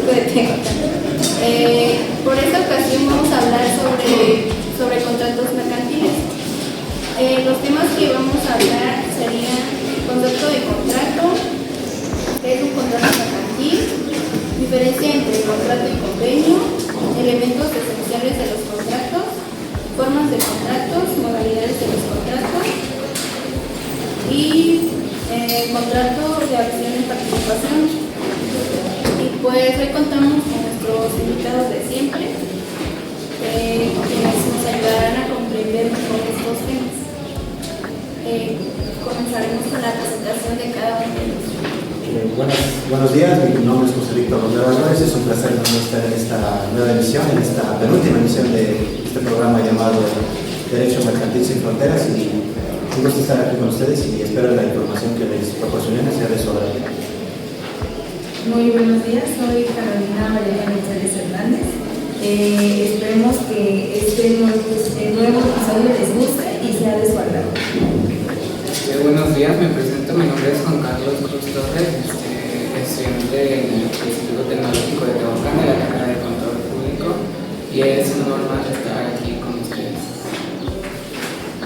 poco de tiempo. Por esta ocasión vamos a hablar sobre contratos mercantiles. Los temas que vamos a hablar serían concepto de contrato, qué es un contrato mercantil, diferencia entre contrato y convenio, elementos esenciales de los contratos, formas de contratos, modalidades de los contratos y contrato de acción en participación. Y pues hoy contamos con nuestros invitados de siempre, quienes nos ayudarán a comprender mejor estos temas. Comenzaremos con la presentación de cada uno de ellos. Buenos días, mi nombre es José Víctor Romero Álvarez. Es un placer estar en esta nueva emisión, en esta penúltima emisión de este programa llamado Derecho Mercantil Sin Fronteras, y un gusto estar aquí con ustedes y espero la información que les proporcionen sea de su agrado. Muy buenos días, soy Carolina María González Hernández. Esperemos que este nuevo episodio les guste y sea de su agrado. Buenos días, me presento, mi nombre es Juan Carlos Cruz Torres, estudiante en el Instituto Tecnológico de Tehuacán de la carrera de Control Público, y es un honor más estar aquí con ustedes.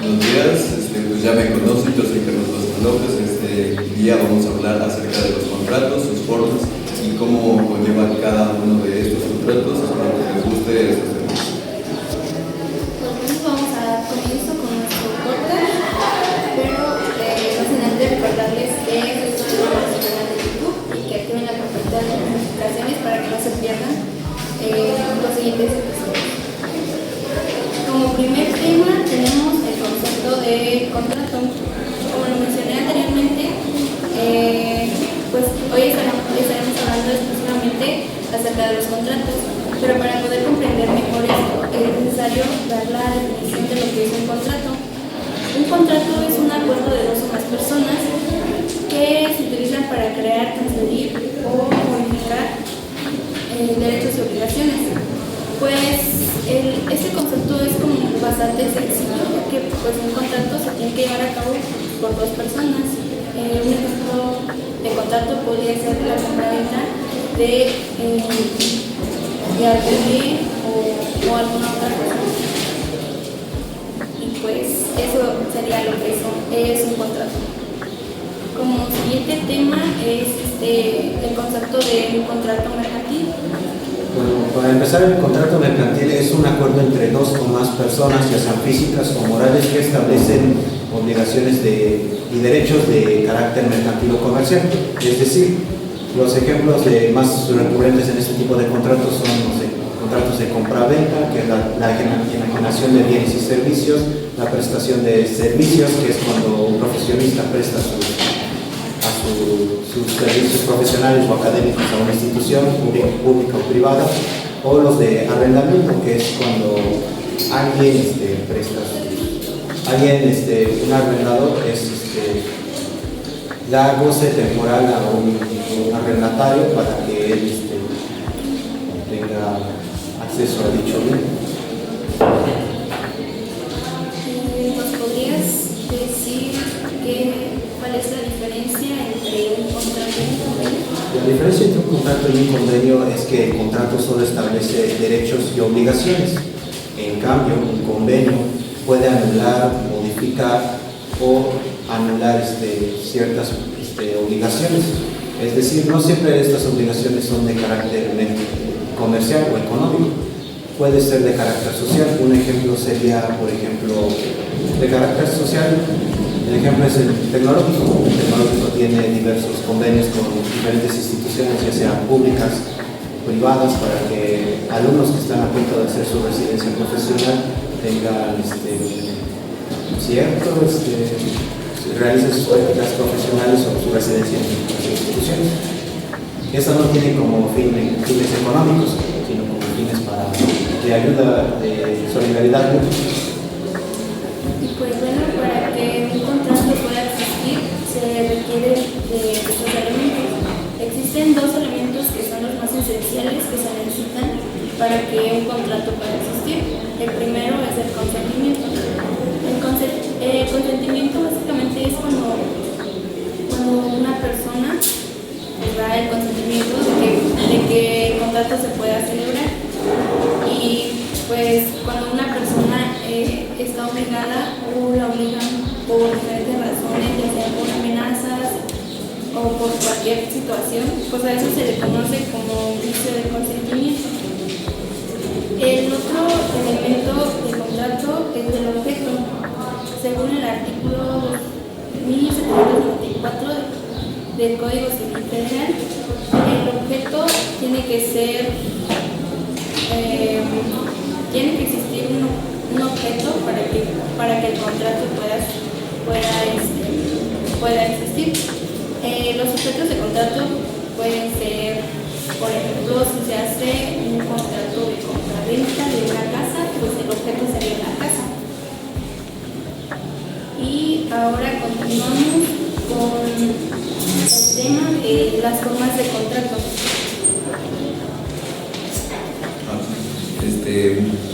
Buenos días, pues ya me conocen, yo soy Carlos Vázquez López. Este día vamos a hablar acerca de los contratos, sus formas y cómo conllevan cada uno de estos contratos. Espero que les guste estos temas. Pues vamos a dar comienzo con nuestro podcast, pero no sin antes recordarles que esto es una canal de YouTube y que activen la campanita de notificaciones para que no se pierdan los siguientes episodios. Como primer tema tenemos el concepto de contrato. Como lo mencioné anteriormente, pues hoy estaremos hablando exclusivamente acerca de los contratos, pero para poder comprender mejor esto es necesario dar la definición de lo que es un contrato. Un contrato es un acuerdo de dos o más personas que se utilizan para crear, transferir o modificar derechos y obligaciones. Pues este concepto es como bastante sencillo, ya que pues, un contrato se tiene que llevar a cabo por dos personas. Un ejemplo de contrato podría ser la compra-venta de algún bien o alguna otra cosa. Y pues eso sería lo que es un contrato. Como siguiente tema es el concepto de un contrato mercantil. Bueno, para empezar, el contrato mercantil es un acuerdo entre dos o más personas, ya sean físicas o morales, que establecen obligaciones y derechos de carácter mercantil o comercial. Es decir, los ejemplos más recurrentes en este tipo de contratos son contratos de compra-venta, que es la enajenación de bienes y servicios, la prestación de servicios, que es cuando un profesionista presta sus servicios profesionales o académicos a una institución pública o privada, o los de arrendamiento, que es cuando alguien un arrendador da goce temporal a un arrendatario para que él tenga acceso a dicho bien. ¿Nos podrías decir cuál es la diferencia entre un contrato y un convenio? La diferencia entre un contrato y un convenio es que el contrato solo establece derechos y obligaciones. En cambio, un convenio puede anular, modificar o anular ciertas obligaciones. Es decir, no siempre estas obligaciones son de carácter comercial o económico. Puede ser de carácter social. Un ejemplo sería, por ejemplo, de carácter social. El ejemplo es el tecnológico. El tecnológico tiene diversos convenios con diferentes instituciones, ya sean públicas, privadas, para que alumnos que están a punto de hacer su residencia profesional tengan realicen sus prácticas profesionales o su residencia en las instituciones. Esto no tiene como fines económicos, sino como fines de ayuda, de solidaridad. Y pues bueno, para que un contrato pueda existir se requiere de estos elementos. Existen dos elementos que son los más esenciales que se necesitan para que un contrato pueda existir. El primero es el consentimiento. El consentimiento básicamente es cuando una persona da el consentimiento de que el contrato contrato se pueda celebrar. Y pues cuando una persona está obligada o la obligan por diferentes razones, ya sea por amenazas o por cualquier situación, pues a eso se le conoce como vicio de consentimiento. El otro elemento del contrato es el objeto. Según el artículo 1794 del Código Civil Federal, el objeto tiene que ser, tiene que existir un objeto para que el contrato pueda existir. Los objetos de contrato pueden ser, por ejemplo, si se hace un contrato de compraventa de una casa, pues el objeto sería la casa. Y ahora continuamos con el tema de las formas de contrato.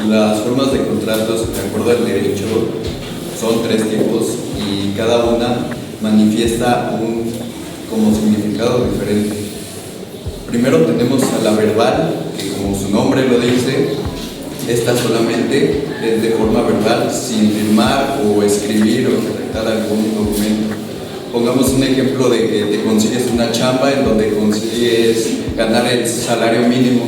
Las formas de contratos, de acuerdo al derecho, son 3 tipos y cada una manifiesta un como significado diferente. Primero tenemos a la verbal, que como su nombre lo dice, esta solamente es de forma verbal, sin firmar o escribir o redactar algún documento. Pongamos un ejemplo de que te consigues una chamba en donde consigues ganar el salario mínimo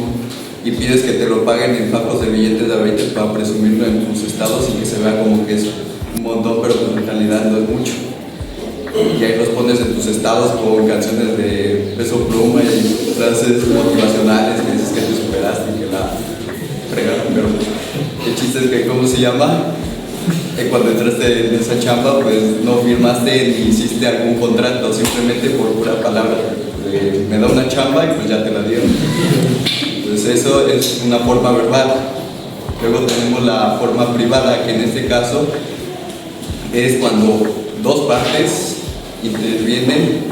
y pides que te lo paguen en fajos de billetes de a 20 para presumirlo en tus estados y que se vea como que es un montón, pero en realidad no es mucho. Y ahí los pones en tus estados con canciones de Peso Pluma y frases motivacionales que dices que te superaste y que la fregaron, pero el chiste es que, ¿cómo se llama? Cuando entraste en esa chamba, pues no firmaste ni hiciste algún contrato, simplemente por pura palabra. Me da una chamba y pues ya te la dieron. Entonces eso es una forma verbal. Luego tenemos la forma privada, que en este caso es cuando 2 partes intervienen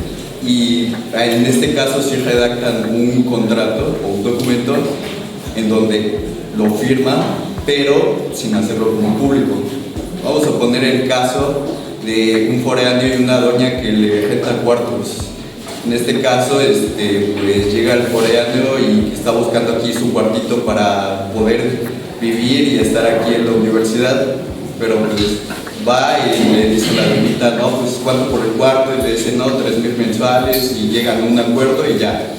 y en este caso sí redactan un contrato o un documento en donde lo firman, pero sin hacerlo como público. Vamos a poner el caso de un foráneo y una doña que le renta cuartos. En este caso, pues llega el foráneo y está buscando aquí su cuartito para poder vivir y estar aquí en la universidad, pero pues va y le dice a la doñita, no, pues ¿cuánto por el cuarto? Y le dice, no, 3,000 mensuales, y llegan a un acuerdo y ya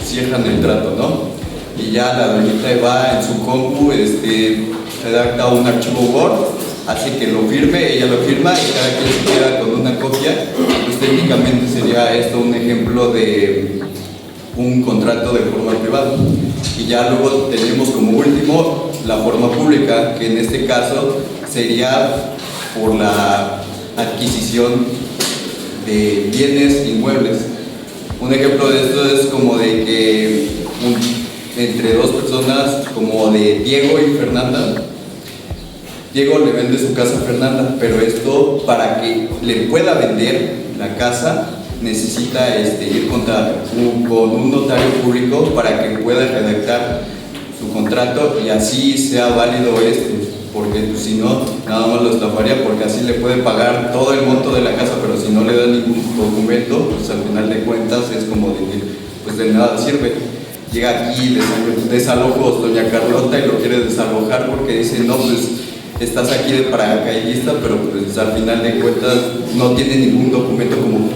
cierran el trato, ¿no? Y ya la doñita va en su compu, redacta un archivo Word, hace que lo firme, ella lo firma y cada quien se queda con una copia. Pues técnicamente sería esto un ejemplo de un contrato de forma privada. Y ya luego tenemos como último la forma pública, que en este caso sería por la adquisición de bienes inmuebles. Un ejemplo de esto es como de que entre 2 personas, como de Diego y Fernanda, Diego le vende su casa a Fernanda, pero esto, para que le pueda vender la casa, necesita ir con un notario público para que pueda redactar su contrato y así sea válido porque pues, si no, nada más lo estafaría, porque así le puede pagar todo el monto de la casa, pero si no le da ningún documento, pues al final de cuentas es como de que pues de nada sirve. Llega aquí desalojos doña Carlota y lo quiere desalojar porque dice, no, pues estás aquí de paracaidista, pero pues al final de cuentas no tiene ningún documento como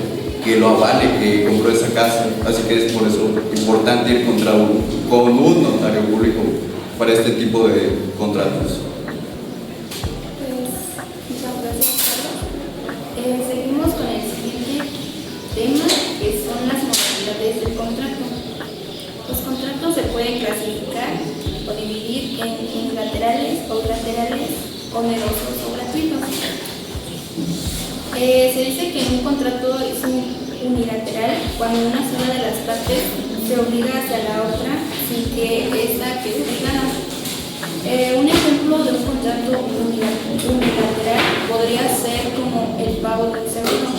que lo avale que compró esa casa. Así que es por eso importante ir con un notario público para este tipo de contratos. Muchas gracias, Carlos. Seguimos con el siguiente tema, que son las modalidades del contrato. Los contratos se pueden clasificar o dividir en unilaterales o bilaterales, onerosos o gratuitos. Se dice que un contrato es unilateral cuando una sola de las partes se obliga hacia la otra sin que ésta quede obligada. Un ejemplo de un contrato unilateral podría ser como el pago del seguro,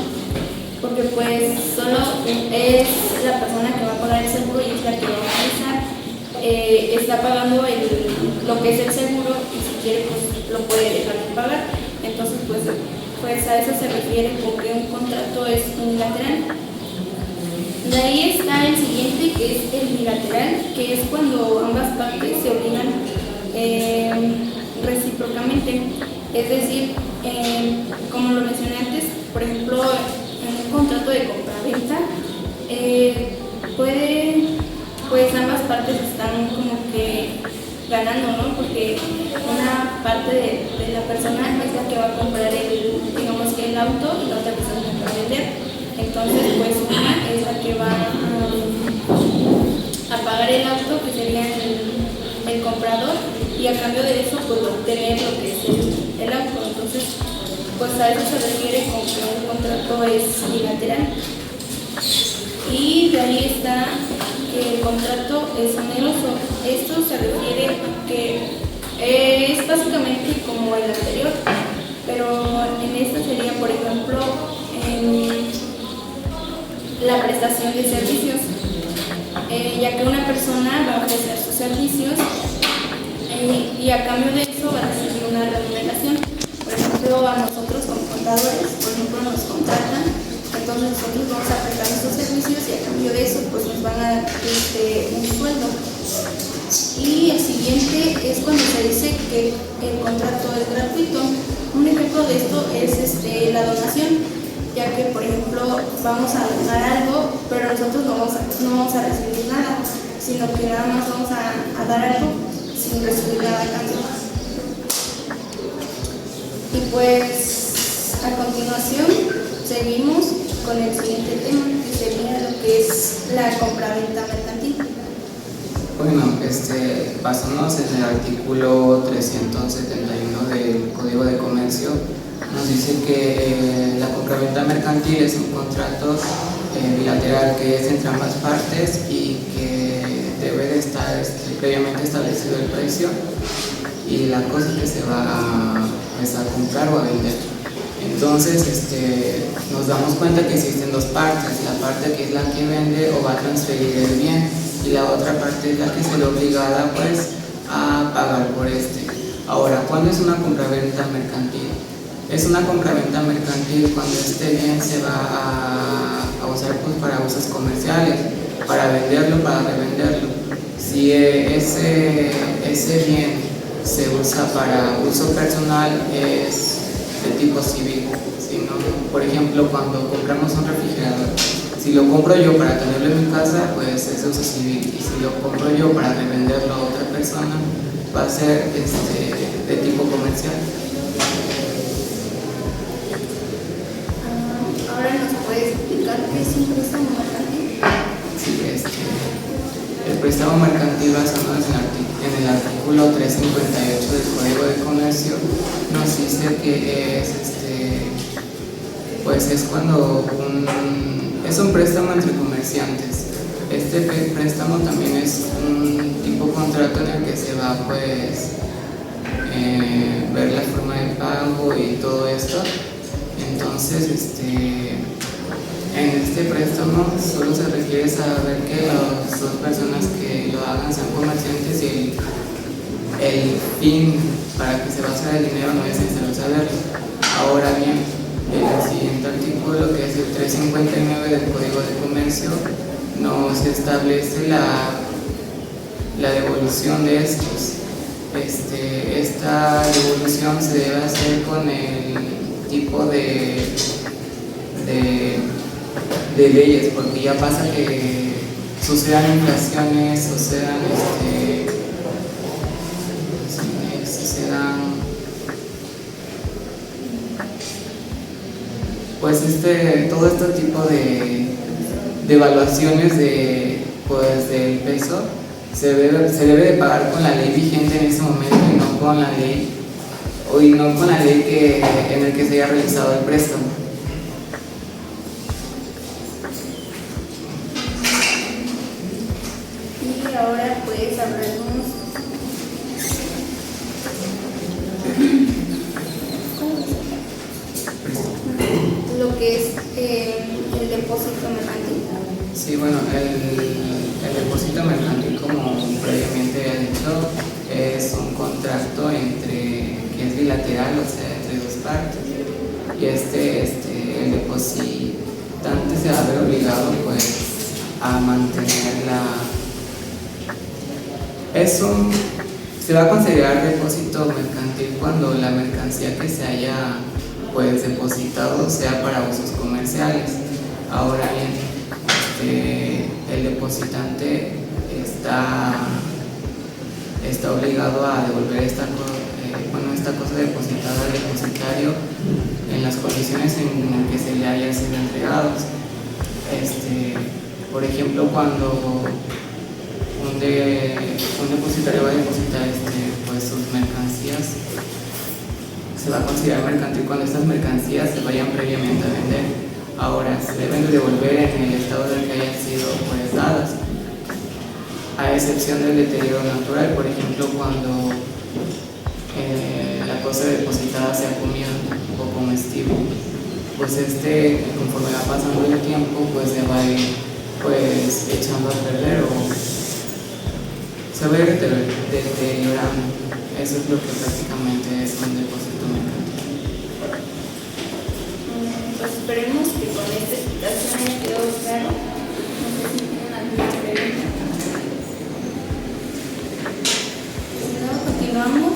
porque pues solo es la persona que va a pagar el seguro y es la que va a realizar. Está pagando lo que es el seguro y si quiere pues lo puede dejar de pagar. Entonces pues a eso se refiere porque un contrato es unilateral. De ahí está el siguiente, que es el bilateral, que es cuando ambas partes se obligan recíprocamente. Es decir, como lo mencioné antes, por ejemplo, en un contrato de compraventa, pues ambas partes están como que ganando, ¿no? Porque una parte de la persona es la que va a comprar digamos que el auto, y la otra persona es la que va a vender. Entonces, pues una es la que va a pagar el auto, que sería el comprador, y a cambio de eso, pues obtener lo que es el auto. Entonces, pues a eso se refiere con que un contrato es bilateral. Y de ahí está que el contrato es oneroso. Esto se refiere a que es básicamente como el anterior, pero en esta sería, por ejemplo, la prestación de servicios, ya que una persona va a ofrecer sus servicios y a cambio de eso va a recibir una remuneración. Por ejemplo, a nosotros como contadores, por ejemplo, nos contratan, entonces nosotros vamos a prestar nuestros servicios y a cambio de eso pues nos van a dar un sueldo. Y el siguiente es cuando se dice que el contrato es gratuito. Un ejemplo de esto es la donación, ya que por ejemplo vamos a donar algo, pero nosotros no vamos a recibir nada, sino que nada más vamos a dar algo sin recibir nada a cambio. Y pues a continuación seguimos con el siguiente tema, que sería lo que es la compraventa mercantil. Bueno, basándonos en el artículo 371 del Código de Comercio, nos dice que la compraventa mercantil es un contrato bilateral que es entre ambas partes y que debe de estar previamente establecido el precio y la cosa que se va a comprar o a vender. Entonces, nos damos cuenta que existen dos partes: la parte que es la que vende o va a transferir el bien, y la otra parte es la que se ve obligada pues a pagar por Ahora, ¿cuándo es una compraventa mercantil? Es una compraventa mercantil cuando este bien se va a usar pues para usos comerciales, para venderlo, para revenderlo. Si ese bien se usa para uso personal, es de tipo civil. Por ejemplo, cuando compramos un refrigerador, si lo compro yo para tenerlo en mi casa, pues es de uso civil, y si lo compro yo para revenderlo a otra persona, va a ser de tipo comercial. Ahora nos puedes explicar qué es un préstamo mercantil. Sí, el préstamo mercantil, basándonos en el artículo 358 del Código de Comercio, nos dice que es cuando es un préstamo entre comerciantes. Este préstamo también es un tipo de contrato en el que se va pues ver la forma de pago y todo esto. Entonces, en este préstamo solo se requiere saber que las dos personas que lo hagan sean comerciantes, y el fin para que se va a usar el dinero no es necesario saberlo. Ahora bien, en el siguiente artículo, que es el 359 del Código de Comercio, nos establece la devolución de estos. Esta devolución se debe hacer con el tipo de leyes, porque ya pasa que sucedan inflaciones, sucedan pues todo este tipo de evaluaciones del peso se debe de pagar con la ley vigente en ese momento, y no con la ley en el que se haya realizado el préstamo. Y ahora puedes hablarnos lo que es el depósito mercantil. Sí, bueno, el depósito mercantil, como previamente he dicho, es un contrato que es bilateral, o sea, entre dos partes. Y el depositante se va a ver obligado pues a mantener se va a considerar depósito mercantil cuando la mercancía que se haya pues depositado sea para usos comerciales. Ahora bien, el depositante está obligado a devolver esta cosa depositada al depositario en las condiciones en que se le haya sido entregado. Por ejemplo, cuando un depositario va a depositar pues sus mercancías, se va a considerar mercantil cuando estas mercancías se vayan previamente a vender. Ahora, se deben de devolver en el estado en el que hayan sido pues dadas, a excepción del deterioro natural. Por ejemplo, cuando la cosa depositada sea comida o comestible, pues conforme va pasando el tiempo, pues se va a ir pues echando a perder o se va a ir deteriorando. Eso es lo que prácticamente es un depósito mercantil. Pues esperemos que con esta explicación haya quedado claro. No sé si tienen alguna pregunta. Si no, continuamos.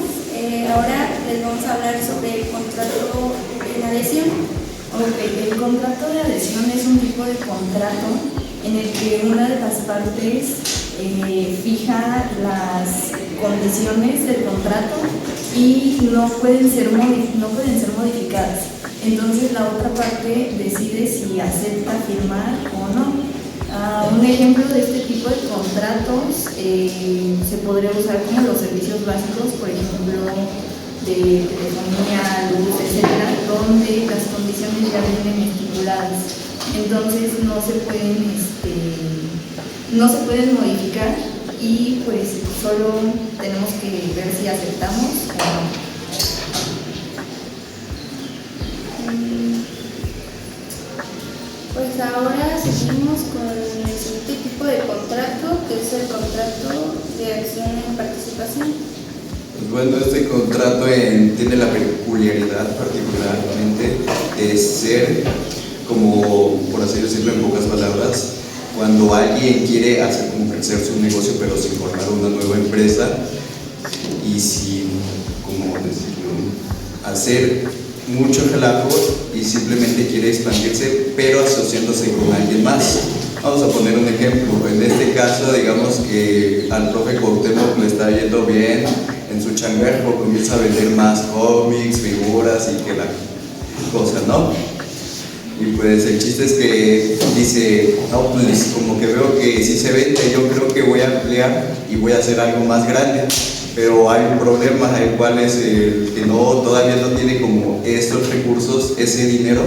Ahora les vamos a hablar sobre el contrato en adhesión. Ok, el contrato de adhesión es un tipo de contrato en el que una de las partes fija las condiciones del contrato y no pueden ser modificadas. Entonces la otra parte decide si acepta firmar o no. Un ejemplo de este tipo de contratos se podría usar como los servicios básicos, por ejemplo, de telefonía, luz, etcétera, donde las condiciones ya vienen estipuladas. Entonces no se pueden modificar y pues solo tenemos que ver si aceptamos o no. Pues ahora seguimos con el siguiente tipo de contrato, que es el contrato de acción en participación. Pues bueno, este contrato tiene la peculiaridad particularmente de ser, como por así decirlo en pocas palabras, cuando alguien quiere hacer como crecer su negocio pero sin formar una nueva empresa y sin, como decirlo, hacer mucho relajo y simplemente quiere expandirse pero asociándose con alguien más. Vamos a poner un ejemplo. En este caso, digamos que al profe Cuauhtémoc le está yendo bien en su changarro, comienza a vender más cómics, figuras y que la cosa, ¿no? Y pues el chiste es que dice, no, pues como que veo que si se vende, yo creo que voy a ampliar y voy a hacer algo más grande. Pero hay un problema, el cual es el que todavía no tiene como estos recursos, ese dinero,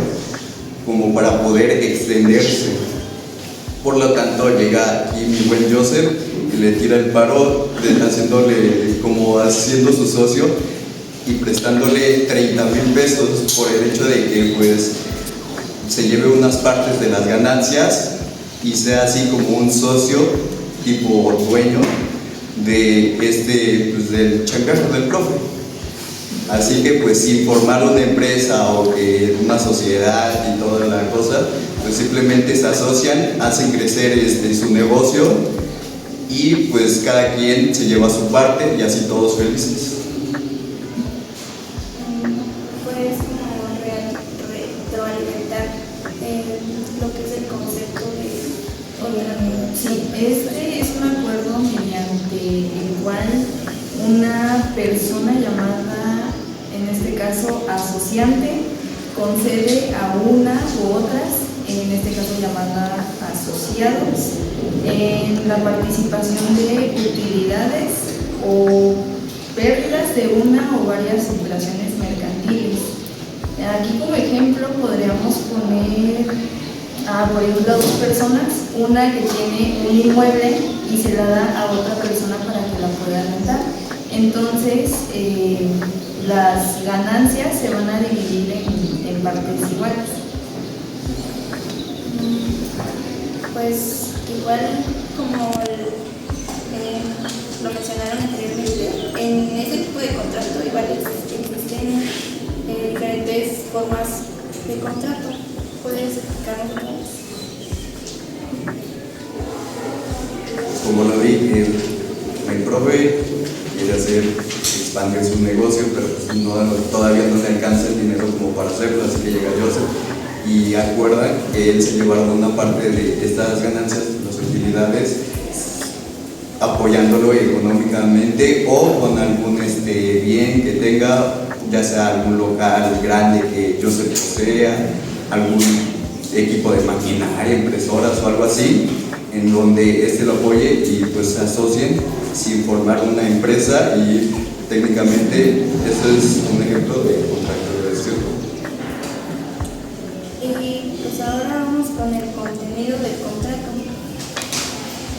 como para poder extenderse. Por lo tanto, llega aquí mi buen Joseph y le tira el paro, haciendo su socio y prestándole 30,000 pesos por el hecho de que pues se lleve unas partes de las ganancias y sea así como un socio tipo dueño de del changarro del profe. Así que pues sin formar una empresa o que una sociedad y toda la cosa, pues simplemente se asocian, hacen crecer su negocio y pues cada quien se lleva su parte y así todos felices. Puedes como retroalimentar lo que es el concepto de orden. Sí, este es un acuerdo mediante el cual una persona llamada, en este caso asociante, concede a una u otras, en este caso llamada asociados, en la participación de utilidades o pérdidas de una o varias operaciones mercantiles. Aquí como ejemplo podríamos poner por ejemplo, a dos personas, una que tiene un inmueble y se la da a otra persona para que la pueda rentar. Entonces, las ganancias se van a dividir en partes iguales. Pues igual como lo mencionaron anteriormente, en este tipo de contrato igual existen diferentes formas de contrato. ¿Puedes explicarnos otra vez? el profe quiere expandir su negocio, pero pues todavía no le alcanza el dinero como para hacerlo, así que llega Joseph y acuerda que él se llevará una parte de estas ganancias, las utilidades, apoyándolo económicamente o con algún bien que tenga, ya sea algún local grande que Joseph posea, algún equipo de maquinaria, impresoras o algo así, en donde lo apoye y pues se asocien sin formar una empresa, y técnicamente eso es un ejemplo de contrato de gestión. Y pues ahora vamos con el contenido del contrato.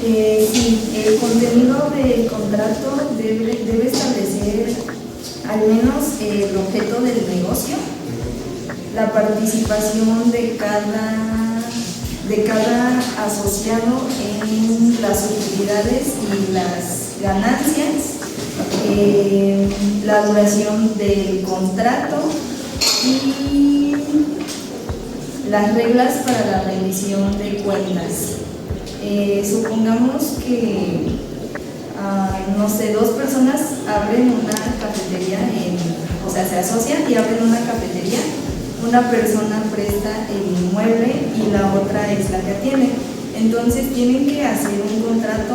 Sí, el contenido del contrato debe establecer al menos el objeto del negocio, la participación de cada asociado en las utilidades y las ganancias, la duración del contrato y las reglas para la rendición de cuentas. Supongamos que, no sé, dos personas abren una cafetería, o sea, se asocian y abren una cafetería. Una persona presta el inmueble y la otra es la que atiende. Entonces tienen que hacer un contrato,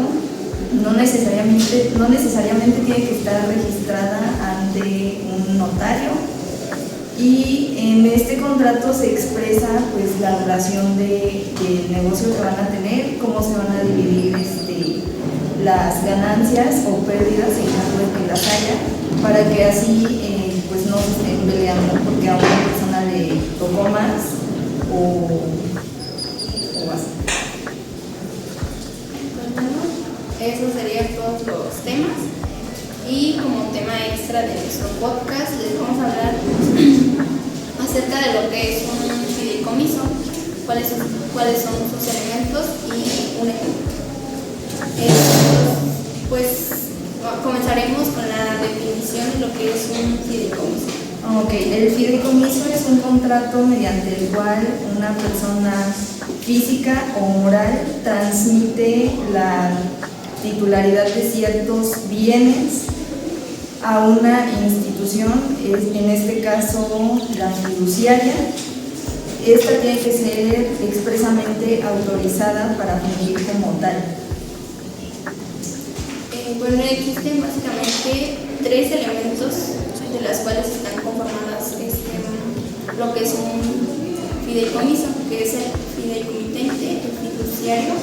no necesariamente tiene que estar registrada ante un notario, y en este contrato se expresa pues la duración del negocio que van a tener, cómo se van a dividir las ganancias o pérdidas en caso de que las haya, para que así pues no se estén peleando porque a una persona le tocó más o así. Esos serían todos los temas. Y como tema extra de nuestro podcast les vamos a hablar acerca de lo que es un fideicomiso, cuáles son sus elementos y un ejemplo. Pues comenzaremos con la definición de lo que es un fideicomiso. Ok, el fideicomiso es un contrato mediante el cual una persona física o moral transmite la titularidad de ciertos bienes a una institución, en este caso la fiduciaria. Esta tiene que ser expresamente autorizada para fungir como tal. Bueno, existen básicamente tres elementos de las cuales están conformadas lo que es un fideicomiso, que es el fideicomitente, el fiduciario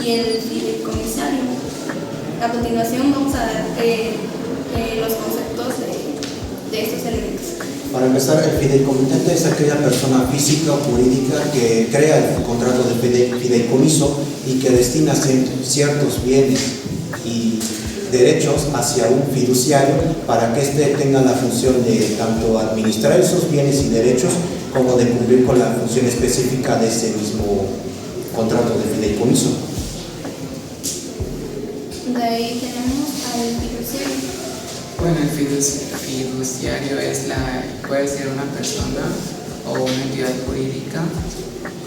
y el fideicomisario. A continuación vamos a dar los conceptos de estos elementos. Para empezar, el fideicomitente es aquella persona física o jurídica que crea el contrato de fideicomiso y que destina ciertos bienes y derechos hacia un fiduciario para que éste tenga la función de tanto administrar esos bienes y derechos como de cumplir con la función específica de ese mismo contrato de fideicomiso. De ahí tenemos al fiduciario. Bueno, el fiduciario puede ser una persona o una entidad jurídica.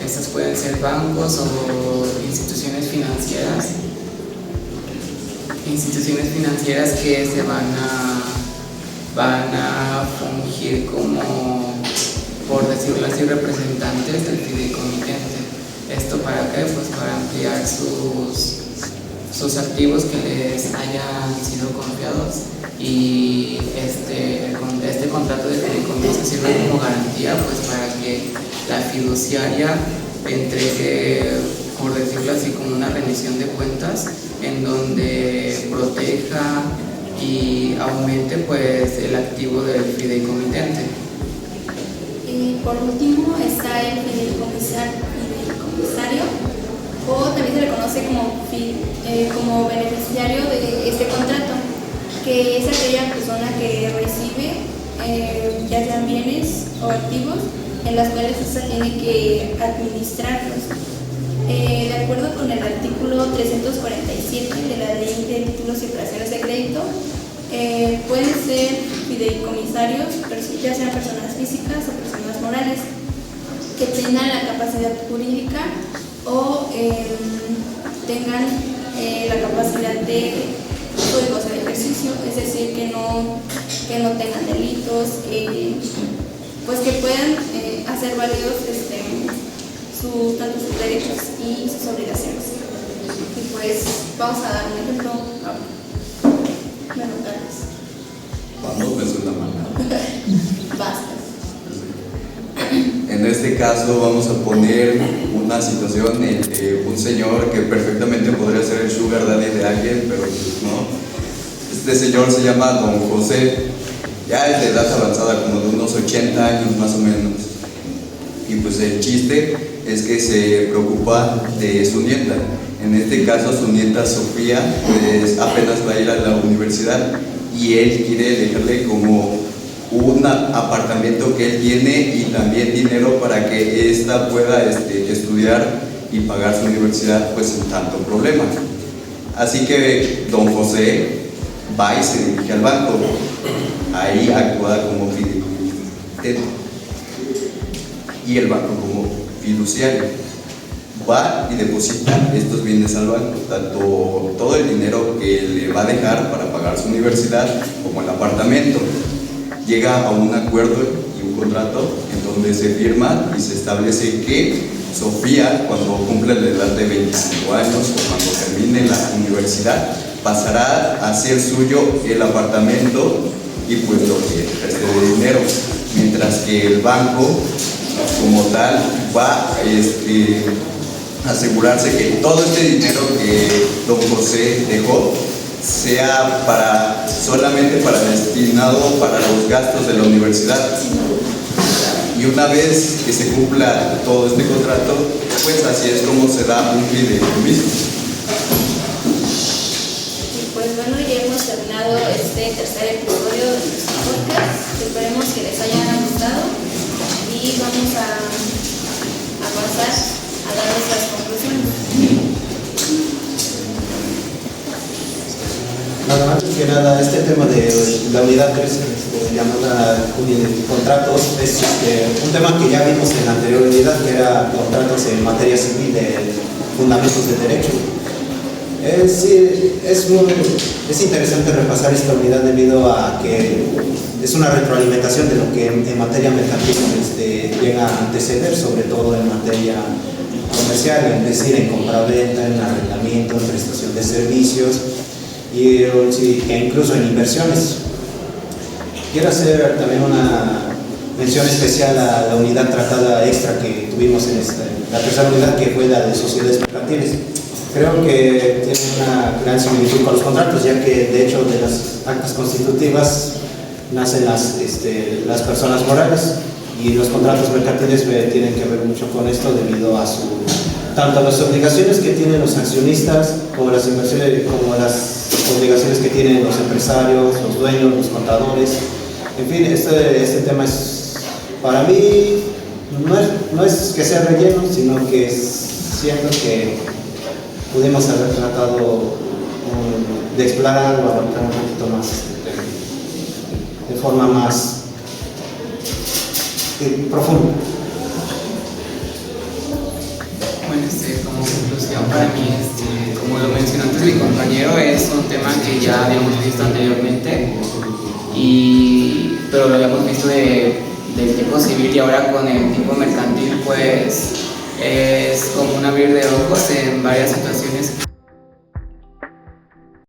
Estas pueden ser bancos o instituciones financieras que se van a fungir como, por decirlo así, representantes del fideicomitente. ¿Esto para qué? Pues para ampliar sus activos que les hayan sido confiados, y este contrato de fideicomiso sirve como garantía pues para que la fiduciaria entregue, por decirlo así, como una rendición de cuentas en donde proteja y aumente pues el activo del fideicomitente. Y por último está el fideicomisario, o también se le conoce como beneficiario de este contrato, que es aquella persona que recibe ya sean bienes o activos en las cuales se tiene que administrarlos. De acuerdo con el artículo 347 de la Ley de Títulos y Operaciones de Crédito, pueden ser fideicomisarios, ya sean personas físicas o personas morales, que tengan la capacidad jurídica o tengan la capacidad de goce de ejercicio, es decir, que no tengan delitos, pues que puedan hacer válidos tanto sus derechos y sus obligaciones. Y pues vamos a dar un ejemplo bueno, Carlos. Vamos, me suena mal. Basta. En este caso vamos a poner una situación en que un señor que perfectamente podría ser el sugar daddy de alguien, pero pues no. Este señor se llama Don José, ya es de edad avanzada, como de unos 80 años más o menos. Y pues el chiste es que se preocupa de su nieta. En este caso su nieta Sofía pues apenas va a ir a la universidad y él quiere dejarle como un apartamento que él tiene y también dinero para que ésta pueda estudiar y pagar su universidad pues sin tanto problema. Así que don José va y se dirige al banco. Ahí actúa como fideicomisario y el banco como fiduciario. Va y deposita estos bienes al banco, tanto todo el dinero que le va a dejar para pagar su universidad como el apartamento. Llega a un acuerdo y un contrato en donde se firma y se establece que Sofía, cuando cumple la edad de 25 años o cuando termine la universidad, pasará a ser suyo el apartamento y pues lo que reste de dinero, mientras que el banco como tal va a asegurarse que todo este dinero que don José dejó sea solamente destinado para los gastos de la universidad. Y una vez que se cumpla todo este contrato, pues así es como se da un fideicomiso. Y pues bueno, ya hemos terminado este tercer episodio de nuestro podcast. Esperemos que les haya gustado y vamos a pasar a dar nuestras conclusiones. Nada, antes que nada, este tema de la unidad 3, llamada contratos, es un tema que ya vimos en la anterior unidad, que era contratos en materia civil de fundamentos de derecho. Es interesante repasar esta unidad debido a que es una retroalimentación de lo que en materia mercantil llega a anteceder, sobre todo en materia comercial, es decir, en compraventa, en arrendamiento, en prestación de servicios e incluso en inversiones. Quiero hacer también una mención especial a la unidad tratada extra que tuvimos en la tercera unidad, que fue la de sociedades mercantiles. Creo que tiene una gran similitud con los contratos, ya que de hecho de las actas constitutivas nacen las personas morales, y los contratos mercantiles tienen que ver mucho con esto debido a tanto a las obligaciones que tienen los accionistas como las inversiones, como las obligaciones que tienen los empresarios, los dueños, los contadores. En fin, este tema es, para mí, no es que sea relleno, sino que siento que pudimos haber tratado de explorar o abarcar un poquito más de forma más profunda. Bueno, como conclusión para mí, como lo mencionó antes mi compañero, es un tema que ya habíamos visto anteriormente, pero lo habíamos visto del tipo civil, y ahora con el tipo mercantil pues es como un abrir de ojos en varias situaciones